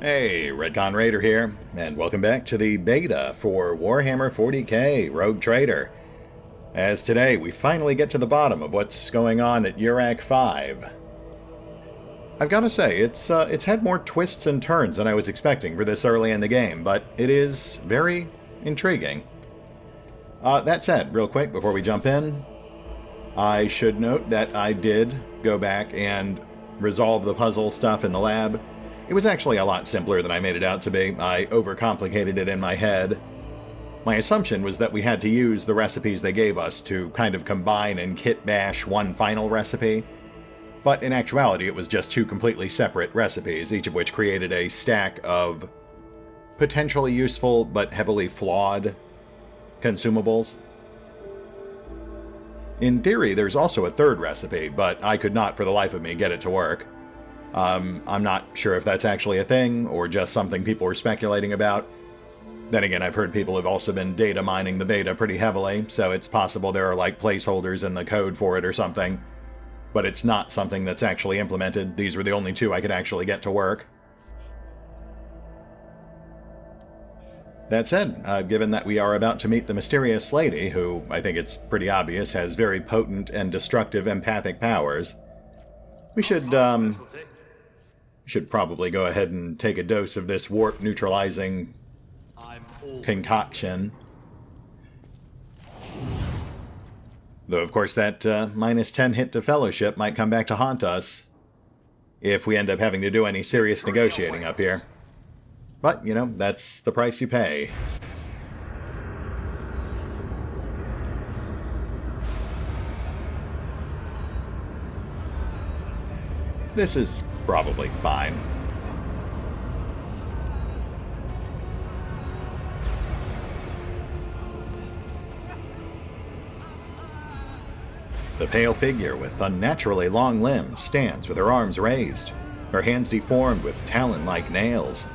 Hey, RetconRaider here, and welcome back to the beta for Warhammer 40k Rogue Trader. As today, we finally get to the bottom of what's going on at Urak 5. I've got to say, it's had more twists and turns than I was expecting for this early in the game, but it is very intriguing. That said, real quick, before we jump in, I should note that I did go back and resolve the puzzle stuff in the lab. It was actually a lot simpler than I made it out to be. I overcomplicated it in my head. My assumption was that we had to use the recipes they gave us to kind of combine and kit bash one final recipe. But in actuality, it was just two completely separate recipes, each of which created a stack of potentially useful but heavily flawed consumables. In theory, there's also a third recipe, but I could not for the life of me get it to work. I'm not sure if that's actually a thing, or just something people were speculating about. Then again, I've heard people have also been data mining the beta pretty heavily, so it's possible there are like placeholders in the code for it or something. But it's not something that's actually implemented. These were the only two I could actually get to work. That said, given that we are about to meet the mysterious lady, who, I think it's pretty obvious, has very potent and destructive empathic powers, we should probably go ahead and take a dose of this warp-neutralizing concoction. Though, of course, that minus 10 hit to Fellowship might come back to haunt us if we end up having to do any serious negotiating up here. But, you know, that's the price you pay. This is probably fine. The pale figure with unnaturally long limbs stands with her arms raised, her hands deformed with talon-like nails.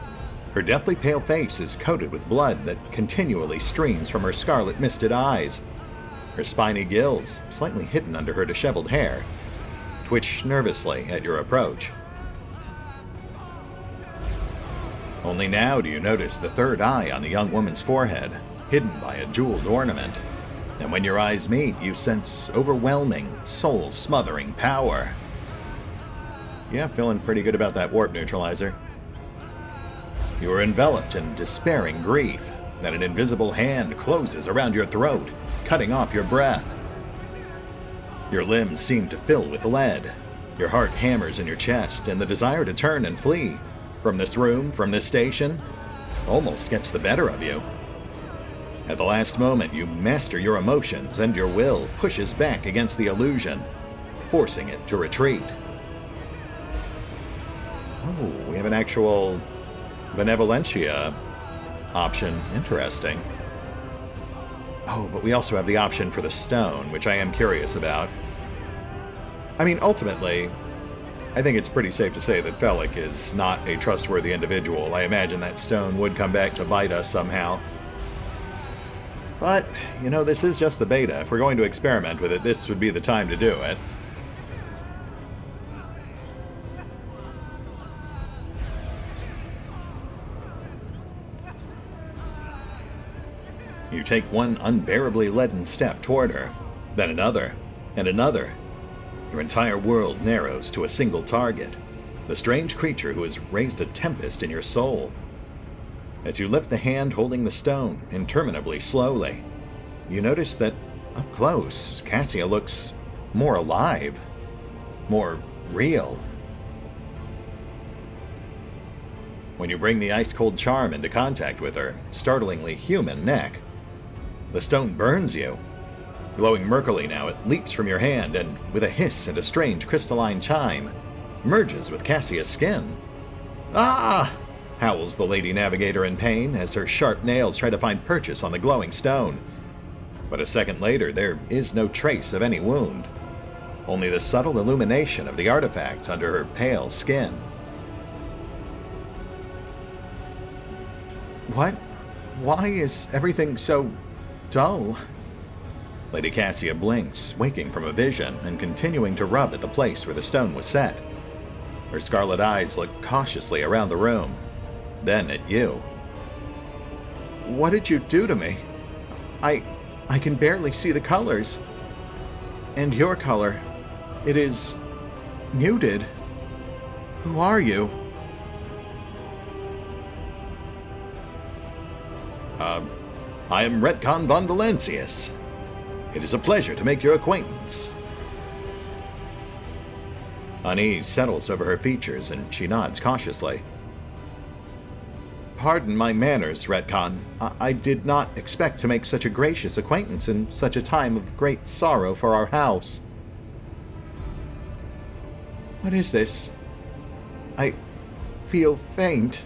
Her deathly pale face is coated with blood that continually streams from her scarlet misted eyes. Her spiny gills, slightly hidden under her disheveled hair, twitch nervously at your approach. Only now do you notice the third eye on the young woman's forehead, hidden by a jeweled ornament. And when your eyes meet, you sense overwhelming, soul-smothering power. Yeah, feeling pretty good about that warp neutralizer. You are enveloped in despairing grief, and an invisible hand closes around your throat, cutting off your breath. Your limbs seem to fill with lead. Your heart hammers in your chest, and the desire to turn and flee from this room, from this station, almost gets the better of you. At the last moment, you master your emotions, and your will pushes back against the illusion, forcing it to retreat. Oh, we have an actual benevolentia option. Interesting. Oh, but we also have the option for the stone, which I am curious about. I mean, ultimately, I think it's pretty safe to say that Felix is not a trustworthy individual. I imagine that stone would come back to bite us somehow. But, you know, this is just the beta. If we're going to experiment with it, this would be the time to do it. You take one unbearably leaden step toward her, then another, and another. Your entire world narrows to a single target, the strange creature who has raised a tempest in your soul. As you lift the hand holding the stone interminably slowly, you notice that, up close, Cassia looks more alive, more real. When you bring the ice-cold charm into contact with her startlingly human neck, the stone burns you. Glowing murkily now, it leaps from your hand and, with a hiss and a strange crystalline chime, merges with Cassia's skin. Ah! Howls the Lady Navigator in pain as her sharp nails try to find purchase on the glowing stone. But a second later, there is no trace of any wound. Only the subtle illumination of the artifact under her pale skin. What? Why is everything so dull? Lady Cassia blinks, waking from a vision and continuing to rub at the place where the stone was set. Her scarlet eyes look cautiously around the room. then at you. What did you do to me? I can barely see the colors. And your color, it is muted. Who are you? I am Retcon von Valencius. It is a pleasure to make your acquaintance. Unease settles over her features and she nods cautiously. Pardon my manners, Retcon. I did not expect to make such a gracious acquaintance in such a time of great sorrow for our house. What is this? I feel faint.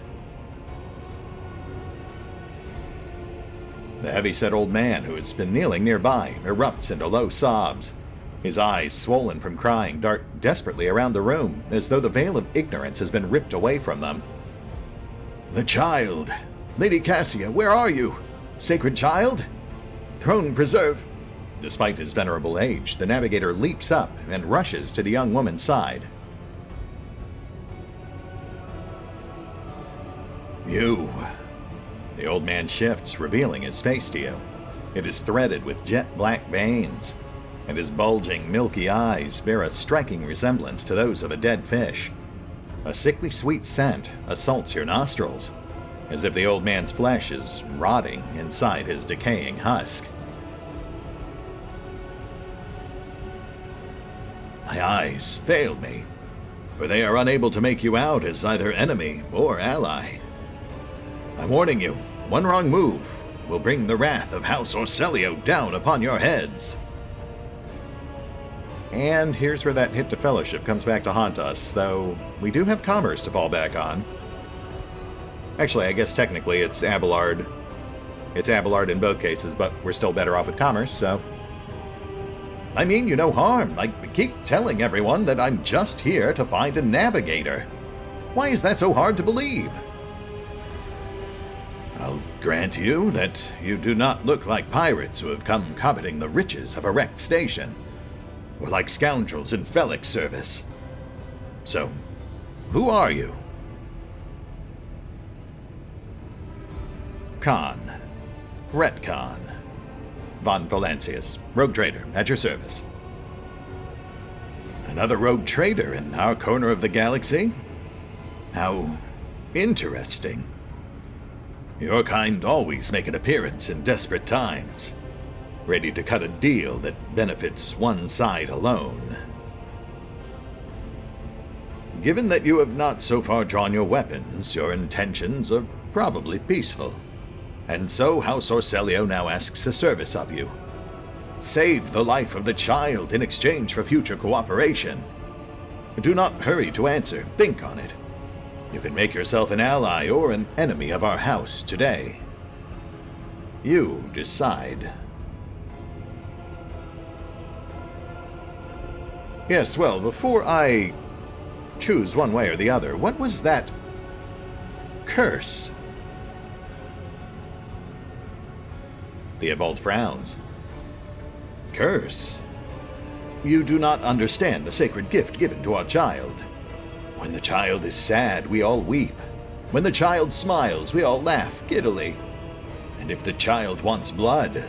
The heavy-set old man who has been kneeling nearby erupts into low sobs. His eyes, swollen from crying, dart desperately around the room, as though the veil of ignorance has been ripped away from them. The child! Lady Cassia, where are you? Sacred child? Throne preserve! Despite his venerable age, the navigator leaps up and rushes to the young woman's side. You. The old man shifts, revealing his face to you. It is threaded with jet-black veins, and his bulging, milky eyes bear a striking resemblance to those of a dead fish. A sickly sweet scent assaults your nostrils, as if the old man's flesh is rotting inside his decaying husk. My eyes failed me, for they are unable to make you out as either enemy or ally. I'm warning you, one wrong move will bring the wrath of House Orselio down upon your heads. And here's where that hit to fellowship comes back to haunt us, though we do have commerce to fall back on. Actually, I guess technically it's Abelard. It's Abelard in both cases, but we're still better off with commerce, so... I mean you no harm. I keep telling everyone that I'm just here to find a navigator. Why is that so hard to believe? I'll grant you that you do not look like pirates who have come coveting the riches of a wrecked station, or like scoundrels in Felic's service. So, who are you? Khan. Retcon. Von Valencius, rogue trader, at your service. Another rogue trader in our corner of the galaxy? How interesting. Your kind always make an appearance in desperate times, ready to cut a deal that benefits one side alone. Given that you have not so far drawn your weapons, your intentions are probably peaceful. And so House Orselio now asks a service of you. Save the life of the child in exchange for future cooperation. Do not hurry to answer. Think on it. You can make yourself an ally or an enemy of our house today. You decide. Yes, well, before I choose one way or the other, what was that curse? Theobald frowns. Curse? You do not understand the sacred gift given to our child. When the child is sad, we all weep. When the child smiles, we all laugh giddily. And if the child wants blood,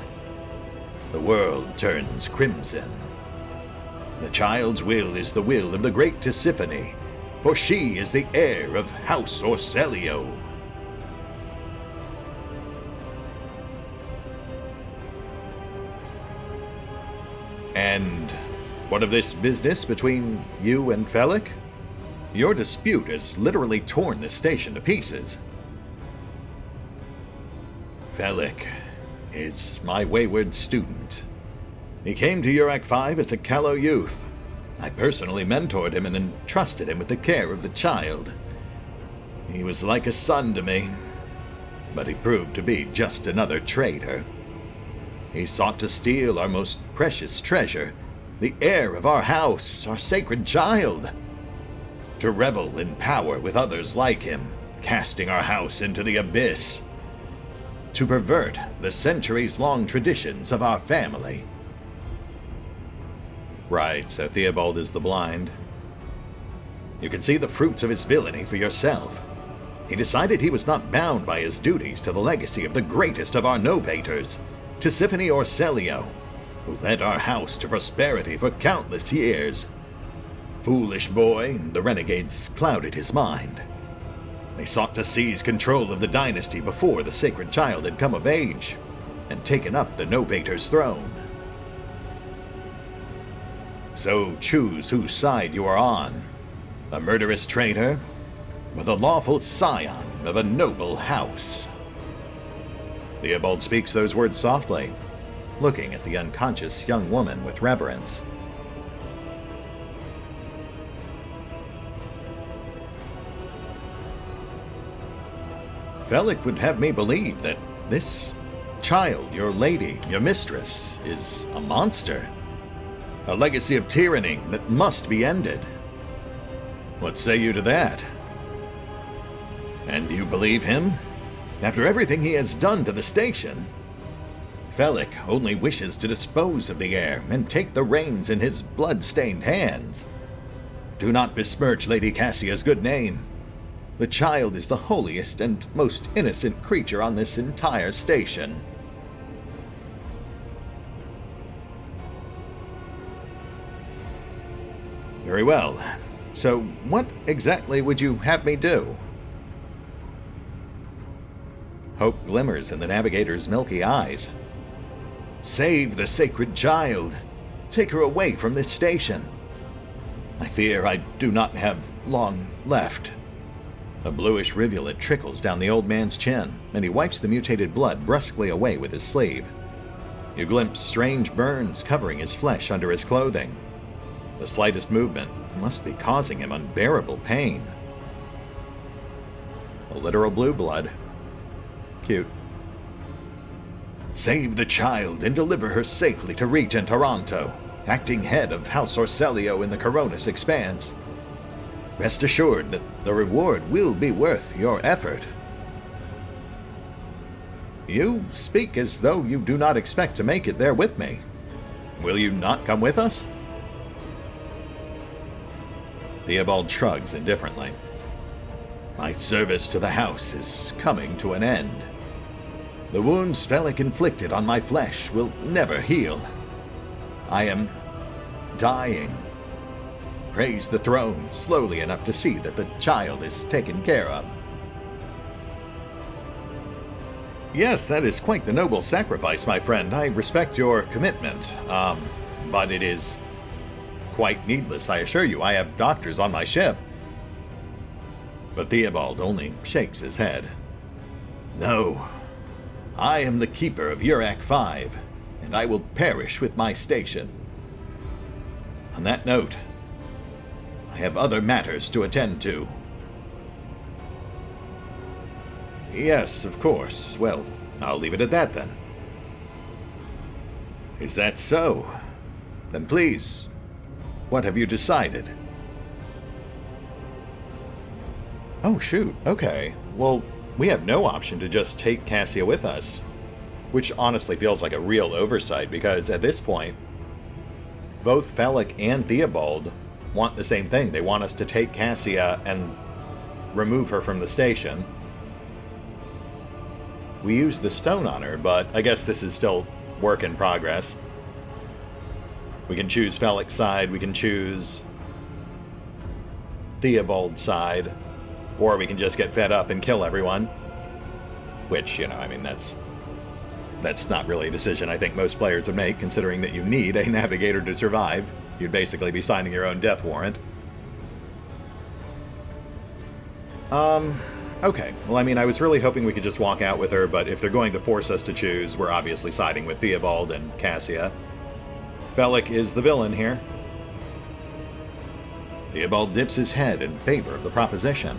the world turns crimson. The child's will is the will of the great Tisiphone, for she is the heir of House Orselio. And what of this business between you and Felic? Your dispute has literally torn this station to pieces. Felic is my wayward student. He came to Urac 5 as a callow youth. I personally mentored him and entrusted him with the care of the child. He was like a son to me, but he proved to be just another traitor. He sought to steal our most precious treasure, the heir of our house, our sacred child. To revel in power with others like him, casting our house into the abyss. To pervert the centuries-long traditions of our family. Right, so Theobald is the blind. You can see the fruits of his villainy for yourself. he decided he was not bound by his duties to the legacy of the greatest of our novators, Tisiphone Orselio, who led our house to prosperity for countless years. Foolish boy, the renegades clouded his mind. They sought to seize control of the dynasty before the sacred child had come of age and taken up the novator's throne. So choose whose side you are on, a murderous traitor or the lawful scion of a noble house. Theobald speaks those words softly, looking at the unconscious young woman with reverence. Velik would have me believe that this child, your lady, your mistress, is a monster. A legacy of tyranny that must be ended. What say you to that? And do you believe him? After everything he has done to the station, Velik only wishes to dispose of the heir and take the reins in his blood-stained hands. Do not besmirch Lady Cassia's good name. The child is the holiest and most innocent creature on this entire station. Very well. So, what exactly would you have me do? Hope glimmers in the navigator's milky eyes. Save the sacred child. Take her away from this station. I fear I do not have long left. A bluish rivulet trickles down the old man's chin, and he wipes the mutated blood brusquely away with his sleeve. You glimpse strange burns covering his flesh under his clothing. The slightest movement must be causing him unbearable pain. A literal blue blood. Cute. Save the child and deliver her safely to Regent Toronto, acting head of House Orselio in the Coronis Expanse. Rest assured that the reward will be worth your effort. You speak as though you do not expect to make it there with me. Will you not come with us? Theobald shrugs indifferently. My service to the house is coming to an end. The wounds Velik inflicted on my flesh will never heal. I am dying. Praise the throne slowly enough to see that the child is taken care of. Yes, that is quite the noble sacrifice, my friend. I respect your commitment. But it is quite needless, I assure you. I have doctors on my ship. But Theobald only shakes his head. No. I am the keeper of Urak 5, and I will perish with my station. On that note, I have other matters to attend to. Yes, of course. Well, I'll leave it at that then. Is that so? Then please, what have you decided? Oh, shoot. Okay. Well, we have no option to just take Cassia with us, which honestly feels like a real oversight because at this point, both Velik and Theobald want the same thing. They want us to take Cassia and remove her from the station. We used the stone on her, but I guess this is still work in progress. We can choose Velik's side, we can choose Theobald's side, or we can just get fed up and kill everyone. Which, you know, I mean, that's not really a decision I think most players would make, considering that you need a navigator to survive. You'd basically be signing your own death warrant. Okay. Well, I mean, I was really hoping we could just walk out with her, but if they're going to force us to choose, we're obviously siding with Theobald and Cassia. Velik is the villain here. Theobald dips his head in favor of the proposition.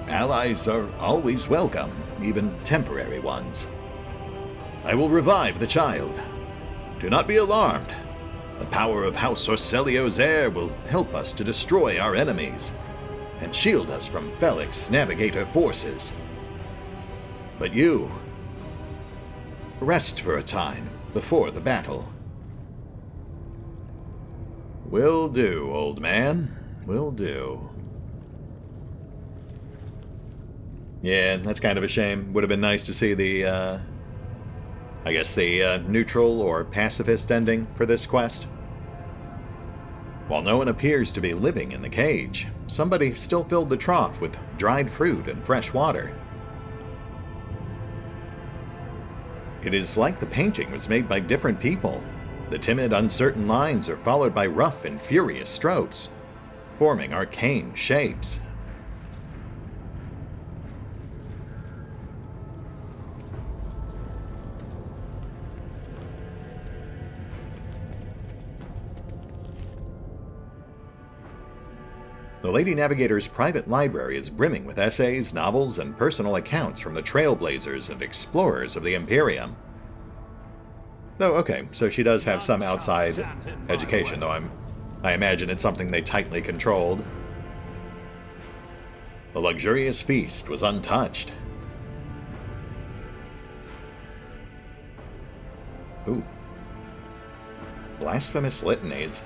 Allies are always welcome, even temporary ones. I will revive the child. Do not be alarmed. The power of House Orselio's heir will help us to destroy our enemies and shield us from Velik's navigator forces. But you, rest for a time before the battle. Will do, old man. Will do. Yeah, that's kind of a shame. Would have been nice to see the, I guess the neutral or pacifist ending for this quest. While no one appears to be living in the cage, somebody still filled the trough with dried fruit and fresh water. It is like the painting was made by different people. The timid, uncertain lines are followed by rough and furious strokes, forming arcane shapes. The Lady Navigator's private library is brimming with essays, novels, and personal accounts from the trailblazers and explorers of the Imperium. Though, okay, so she does have some outside education, though I imagine it's something they tightly controlled. The luxurious feast was untouched. Ooh. Blasphemous litanies.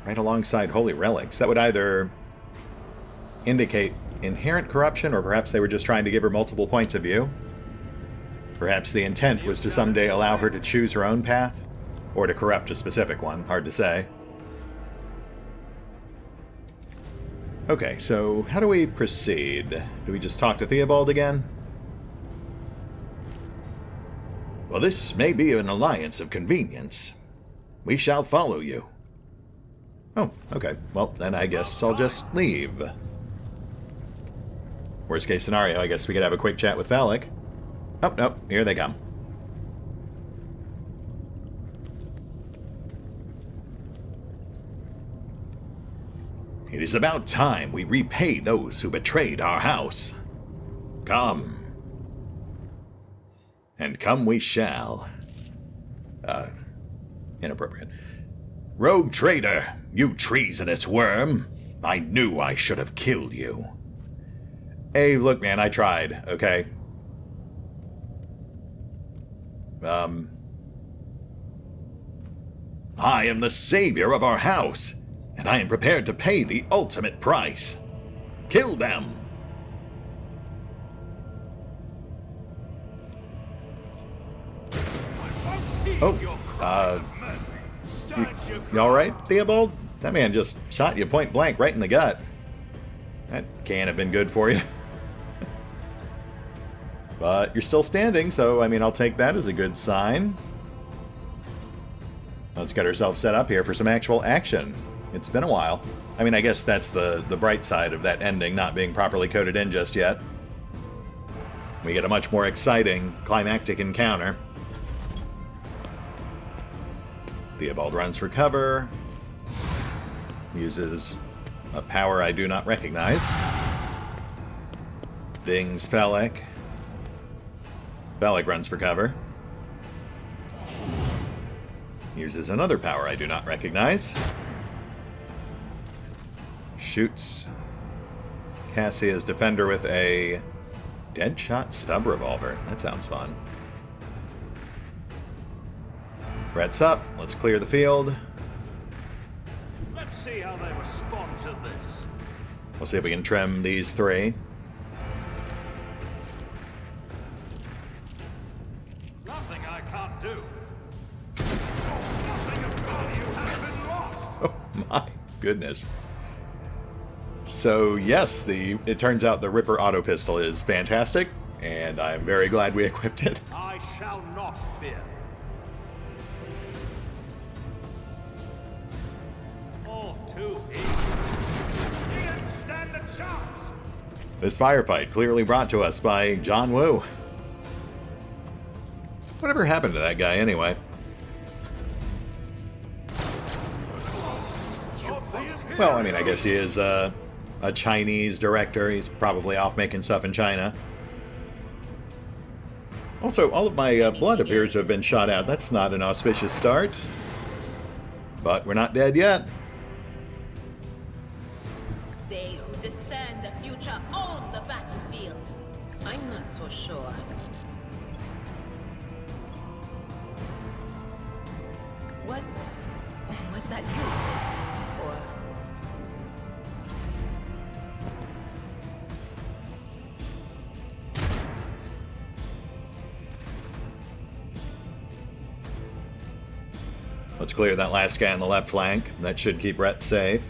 Right alongside holy relics. That would either indicate inherent corruption, or perhaps they were just trying to give her multiple points of view. Perhaps the intent was to someday allow her to choose her own path, or to corrupt a specific one. Hard to say. Okay, so how do we proceed? Do we just talk to Theobald again? Well, this may be an alliance of convenience. We shall follow you. Oh, okay. Well, then I guess I'll just leave. Worst case scenario, I guess we could have a quick chat with Valak. Oh, no, here they come. It is about time we repay those who betrayed our house. Come. And come we shall. Inappropriate. Rogue traitor, you treasonous worm. I knew I should have killed you. Hey, look, man, I tried, okay? I am the savior of our house, and I am prepared to pay the ultimate price. Kill them! Oh, you alright, Theobald? That man just shot you point blank right in the gut. That can't have been good for you. But you're still standing, so, I mean, I'll take that as a good sign. Let's get ourselves set up here for some actual action. It's been a while. I mean, I guess that's the bright side of that ending not being properly coded in just yet. We get a much more exciting, climactic encounter. Theobald runs for cover. Uses a power I do not recognize. Dings Valak. Valak runs for cover. Uses another power I do not recognize. Shoots Cassia's defender with a Deadshot stub revolver. That sounds fun. Brett's up. Let's clear the field. Let's see how they respond to this. We'll see if we can trim these three. Nothing I can't do. Nothing of value has been lost. Oh my goodness. So yes, it turns out the Ripper auto pistol is fantastic, and I'm very glad we equipped it. I shall not fear. All too easy. He didn't stand a chance. This firefight clearly brought to us by John Woo. Whatever happened to that guy anyway? Well, I mean, I guess he is a Chinese director. He's probably off making stuff in China. Also, all of my blood appears to have been shot out. That's not an auspicious start. But we're not dead yet. They who discern the future own the battlefield. I'm not so sure. Was that you? Or... Let's clear that last guy on the left flank. That should keep Rhett safe.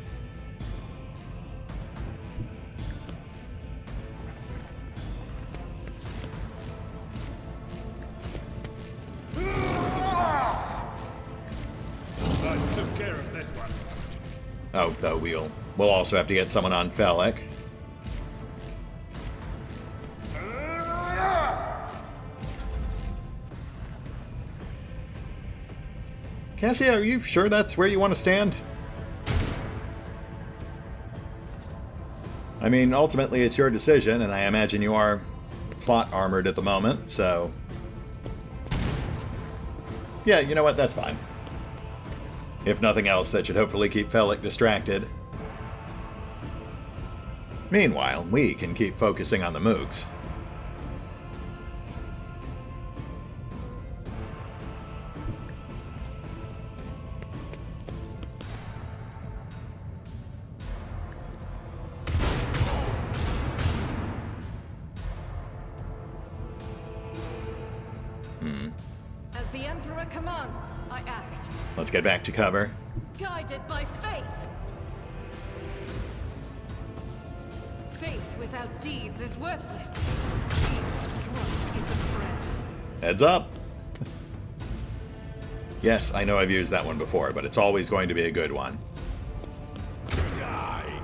I took care of this one. Oh, though we'll also have to get someone on Felix. Cassia, are you sure that's where you want to stand? I mean, ultimately it's your decision, and I imagine you are plot armored at the moment, so... Yeah, you know what? That's fine. If nothing else, that should hopefully keep Felix distracted. Meanwhile, we can keep focusing on the mooks. As the Emperor commands, I act. Let's get back to cover. Guided by faith. Faith without deeds is worthless. Each stroke is a prayer. Heads up! Yes, I know I've used that one before, but it's always going to be a good one. Die.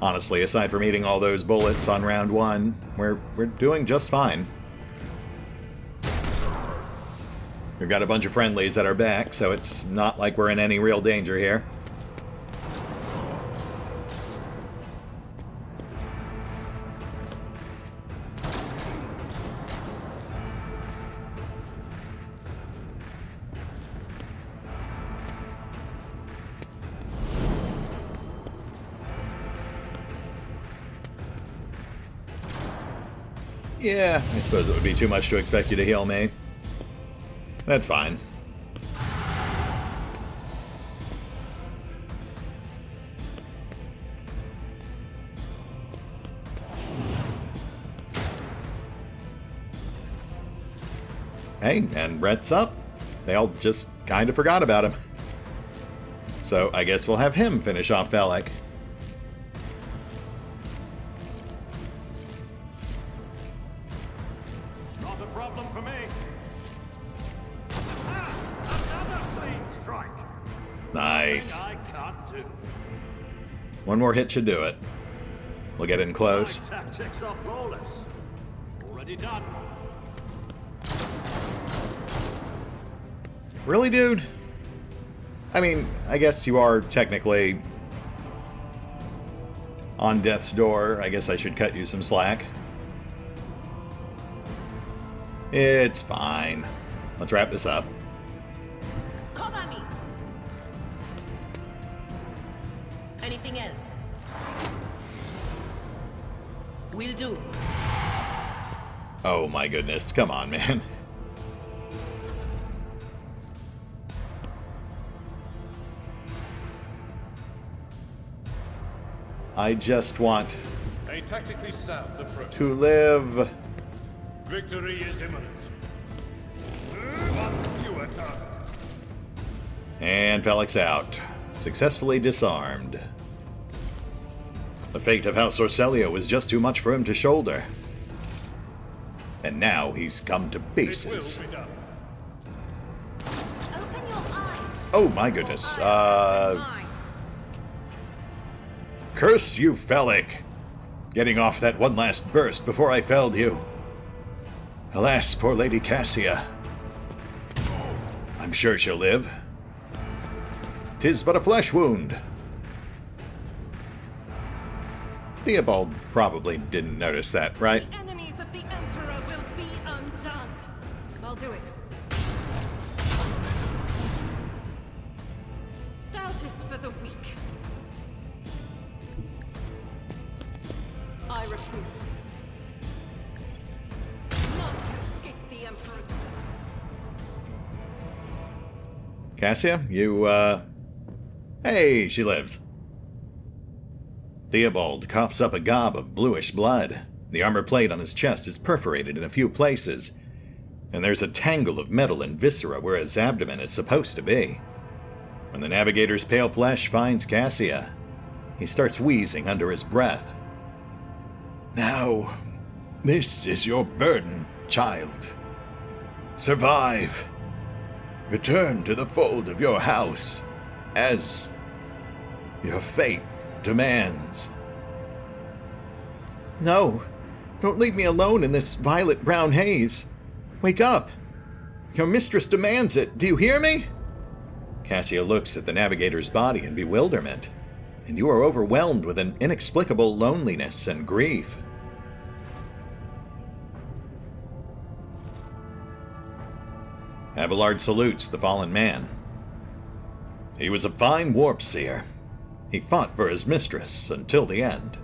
Honestly, aside from eating all those bullets on round one, we're doing just fine. We've got a bunch of friendlies that are back, so it's not like we're in any real danger here. Yeah, I suppose it would be too much to expect you to heal me. That's fine. Hey, and Rhett's up. They all just kind of forgot about him. So I guess we'll have him finish off Felix. Not a problem for me. Another clean strike. Nice. I can't do. One more hit should do it. We'll get in close. My tactics are flawless. Already done. Really, dude? I mean, I guess you are technically on death's door. I guess I should cut you some slack. It's fine. Let's wrap this up. Cover me. Anything else? Will do. Oh my goodness, come on, man. I just want A tactically sound approach. to live. Victory is imminent. One fewer target. And Felix out. Successfully disarmed. The fate of House Orselio was just too much for him to shoulder. And now he's come to pieces. It will be done. Open your eyes. Oh my goodness. Mine. Curse you, Felix! Getting off that one last burst before I felled you. Alas, poor Lady Cassia. I'm sure she'll live. 'Tis but a flesh wound. Theobald probably didn't notice that, right? The enemies of the Emperor will be undone. I'll do it. Doubt is for the weak. I refuse. None can escape the Emperor's judgment. Cassia, you, Hey, she lives. Theobald coughs up a gob of bluish blood. The armor plate on his chest is perforated in a few places, and there's a tangle of metal and viscera where his abdomen is supposed to be. When the navigator's pale flesh finds Cassia, he starts wheezing under his breath. Now, this is your burden, child. Survive. Return to the fold of your house, as your fate demands. No, don't leave me alone in this violet-brown haze. Wake up! Your mistress demands it, do you hear me? Cassia looks at the navigator's body in bewilderment, and you are overwhelmed with an inexplicable loneliness and grief. Abelard salutes the fallen man. He was a fine warp seer. He fought for his mistress until the end.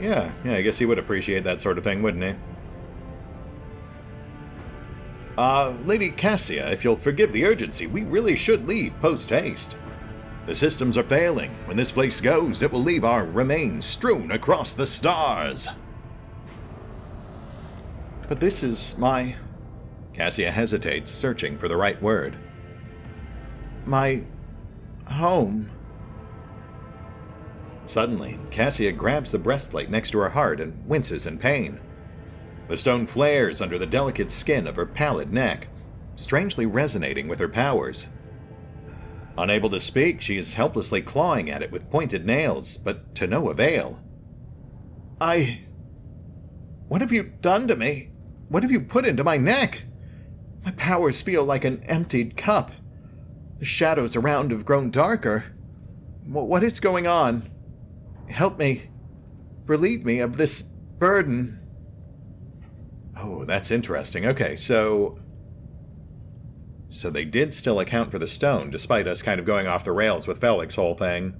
Yeah, I guess he would appreciate that sort of thing, wouldn't he? Lady Cassia, if you'll forgive the urgency, we really should leave post-haste. The systems are failing. When this place goes, it will leave our remains strewn across the stars. But this is my... Cassia hesitates, searching for the right word. My... home. Suddenly, Cassia grabs the breastplate next to her heart and winces in pain. The stone flares under the delicate skin of her pallid neck, strangely resonating with her powers. Unable to speak, she is helplessly clawing at it with pointed nails, but to no avail. What have you done to me? What have you put into my neck? My powers feel like an emptied cup. The shadows around have grown darker. What is going on? Help me. Relieve me of this burden. Oh, that's interesting. Okay, so they did still account for the stone, despite us kind of going off the rails with Felic's whole thing.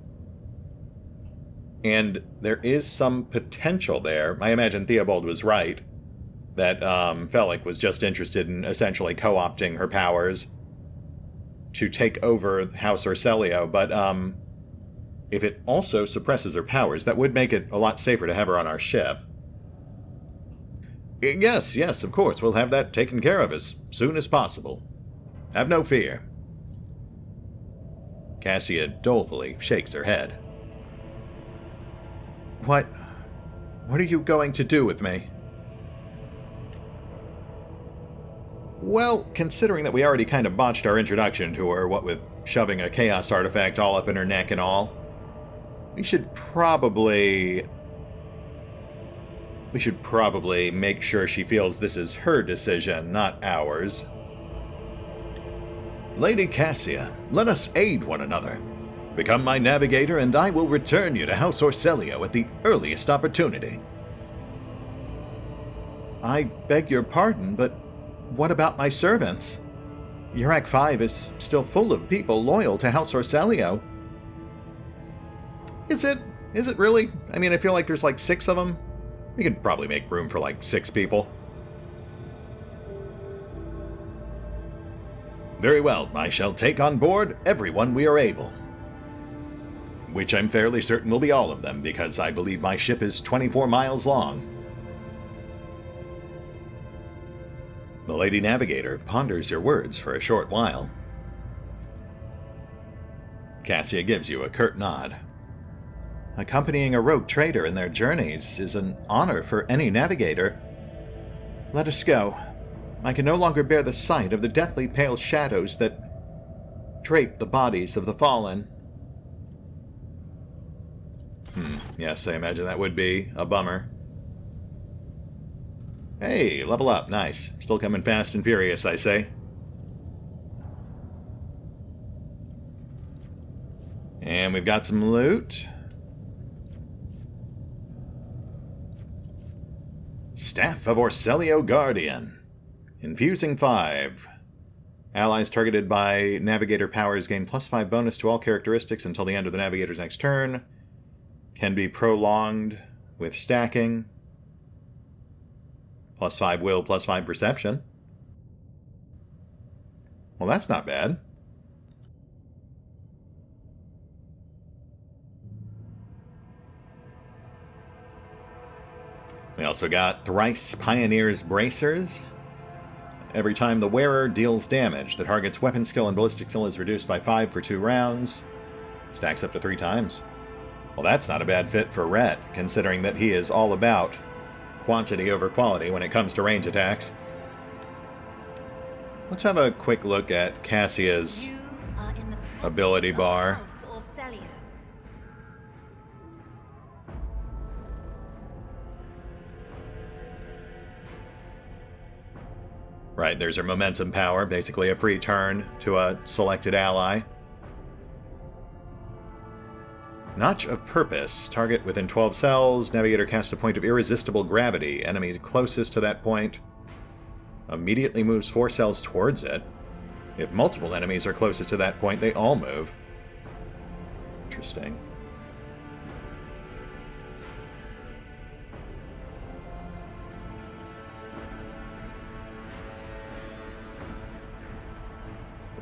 And there is some potential there. I imagine Theobald was right, that Felic was just interested in essentially co-opting her powers to take over House Orselio, but if it also suppresses her powers, that would make it a lot safer to have her on our ship. Yes, of course, we'll have that taken care of as soon as possible. Have no fear. Cassia dolefully shakes her head. What are you going to do with me? Well, considering that we already kind of botched our introduction to her, what with shoving a chaos artifact all up in her neck and all, we should probably make sure she feels this is her decision, not ours. Lady Cassia, let us aid one another. Become my navigator, and I will return you to House Orselio at the earliest opportunity. I beg your pardon, but what about my servants? Urak 5 is still full of people loyal to House Orselio. Is it really? I mean, I feel like there's like 6 of them. We could probably make room for like 6 people. Very well, I shall take on board everyone we are able. Which I'm fairly certain will be all of them, because I believe my ship is 24 miles long. The Lady Navigator ponders your words for a short while. Cassia gives you a curt nod. Accompanying a rogue trader in their journeys is an honor for any navigator. Let us go. I can no longer bear the sight of the deathly pale shadows that drape the bodies of the fallen. Yes, I imagine that would be a bummer. Hey, level up. Nice. Still coming fast and furious, I say. And we've got some loot. Staff of Orselio Guardian. Infusing 5. Allies targeted by Navigator powers gain +5 bonus to all characteristics until the end of the Navigator's next turn. Can be prolonged with stacking. +5 will, +5 perception. Well, that's not bad. We also got Thrice Pioneer's Bracers. Every time the wearer deals damage, the target's weapon skill and ballistic skill is reduced by 5 for 2 rounds. Stacks up to 3 times. Well, that's not a bad fit for Rhett, considering that he is all about quantity over quality when it comes to range attacks. Let's have a quick look at Cassia's ability bar. Right, there's her momentum power, basically a free turn to a selected ally. Notch of Purpose. Target within 12 cells. Navigator casts a point of irresistible gravity. Enemy closest to that point immediately moves 4 cells towards it. If multiple enemies are closer to that point, they all move. Interesting.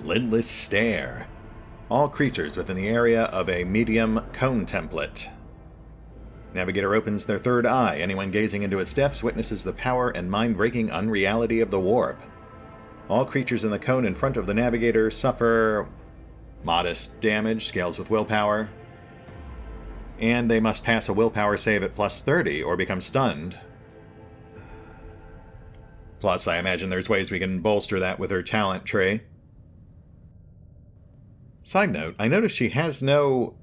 Lidless Stare. All creatures within the area of a medium cone template. Navigator opens their third eye. Anyone gazing into its depths witnesses the power and mind-breaking unreality of the warp. All creatures in the cone in front of the Navigator suffer modest damage, scales with willpower, and they must pass a willpower save at plus 30 or become stunned. Plus, I imagine there's ways we can bolster that with her talent tree. Side note, I noticed she has no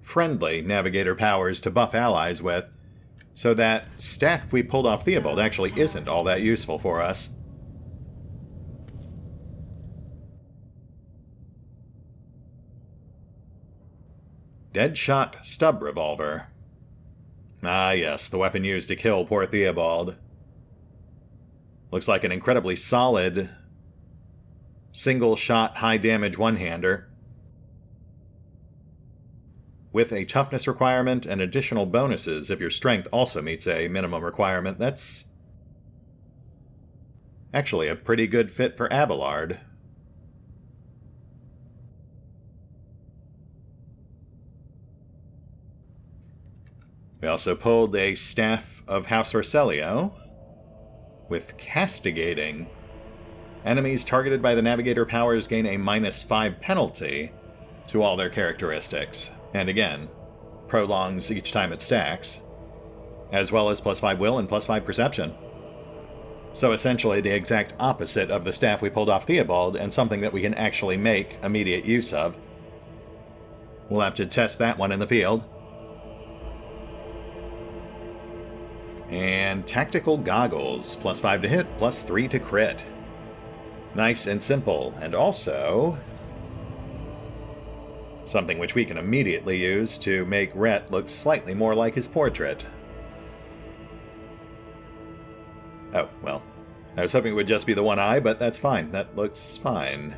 friendly Navigator powers to buff allies with, so that staff we pulled off Theobald actually isn't all that useful for us. Deadshot Stub Revolver. Ah yes, the weapon used to kill poor Theobald. Looks like an incredibly solid single-shot, high-damage one-hander. With a toughness requirement and additional bonuses if your strength also meets a minimum requirement, that's actually a pretty good fit for Abelard. We also pulled a Staff of House Orselio with Castigating. Enemies targeted by the Navigator powers gain a -5 penalty to all their characteristics, and again, prolongs each time it stacks, as well as +5 will and +5 perception. So essentially the exact opposite of the staff we pulled off Theobald, and something that we can actually make immediate use of. We'll have to test that one in the field. And Tactical Goggles, +5 to hit, +3 to crit. Nice and simple, and also something which we can immediately use to make Rhett look slightly more like his portrait. Oh, well, I was hoping it would just be the one eye, but that's fine. That looks fine.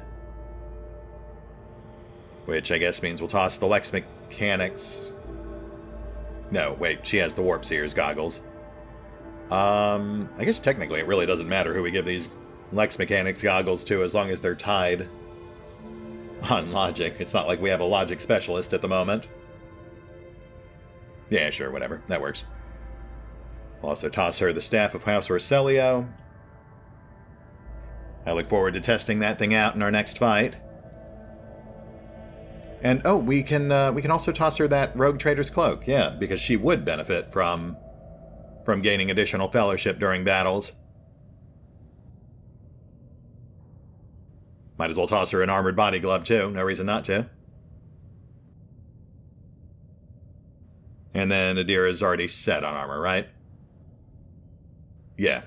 Which I guess means we'll toss the Lex Mechanics. No, wait, she has the Warp Seer's goggles. I guess technically it really doesn't matter who we give these Lex Mechanics goggles to, as long as they're tied on logic. It's not like we have a logic specialist at the moment. Yeah, sure, whatever. That works. We'll also toss her the Staff of House Orselio. I look forward to testing that thing out in our next fight. And oh, we can also toss her that Rogue Trader's Cloak, yeah, because she would benefit from gaining additional fellowship during battles. Might as well toss her an Armored Body Glove, too. No reason not to. And then Adira's already set on armor, right? Yeah.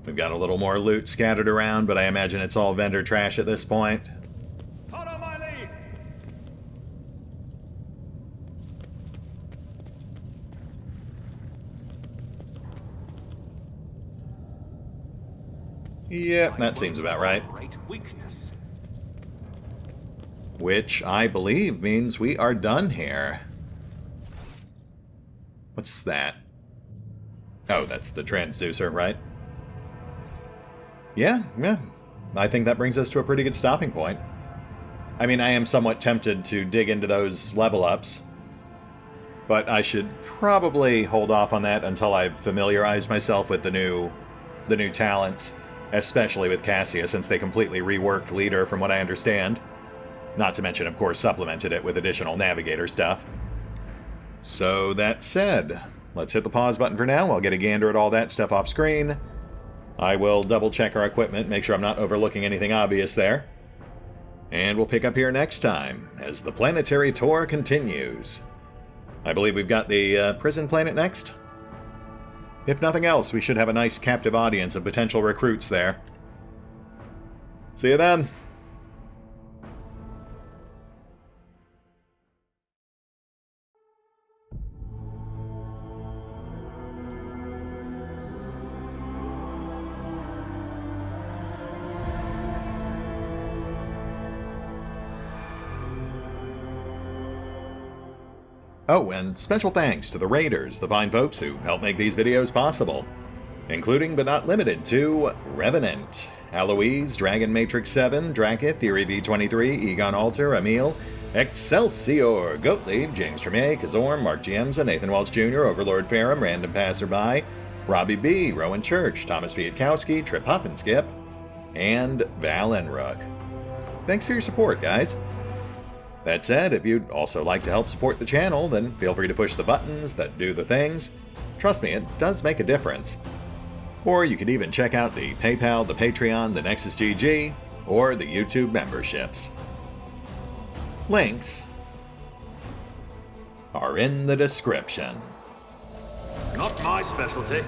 We've got a little more loot scattered around, but I imagine it's all vendor trash at this point. Follow my lead. Yep, that seems about right. Great weakness. Which I believe means we are done here. What's that? Oh, that's the transducer, right? Yeah. I think that brings us to a pretty good stopping point. I mean, I am somewhat tempted to dig into those level ups, but I should probably hold off on that until I've familiarized myself with the new talents, especially with Cassia, since they completely reworked Leader from what I understand. Not to mention, of course, supplemented it with additional navigator stuff. So that said, let's hit the pause button for now. I'll get a gander at all that stuff off screen. I will double check our equipment, make sure I'm not overlooking anything obvious there. And we'll pick up here next time as the planetary tour continues. I believe we've got the prison planet next. If nothing else, we should have a nice captive audience of potential recruits there. See you then. Oh, and special thanks to the Raiders, the fine folks who help make these videos possible, including but not limited to Revenant, Alois, Dragon Matrix 7, Drakiith, Theory V23, EgonAlter, Emile, Exsellsior, Gottlieb, James Trimmier, Kazorm, Mark Giemza, Nathan Welch Jr., OverlordPherom, RandomPassrby, RobbyB, Rowan Church, Tomasz Piątkowski, Triphoppenskip, and Valinrook. Thanks for your support, guys. That said, if you'd also like to help support the channel, then feel free to push the buttons that do the things. Trust me, it does make a difference. Or you could even check out the PayPal, the Patreon, the Nexus GG, or the YouTube memberships. Links are in the description. Not my specialty.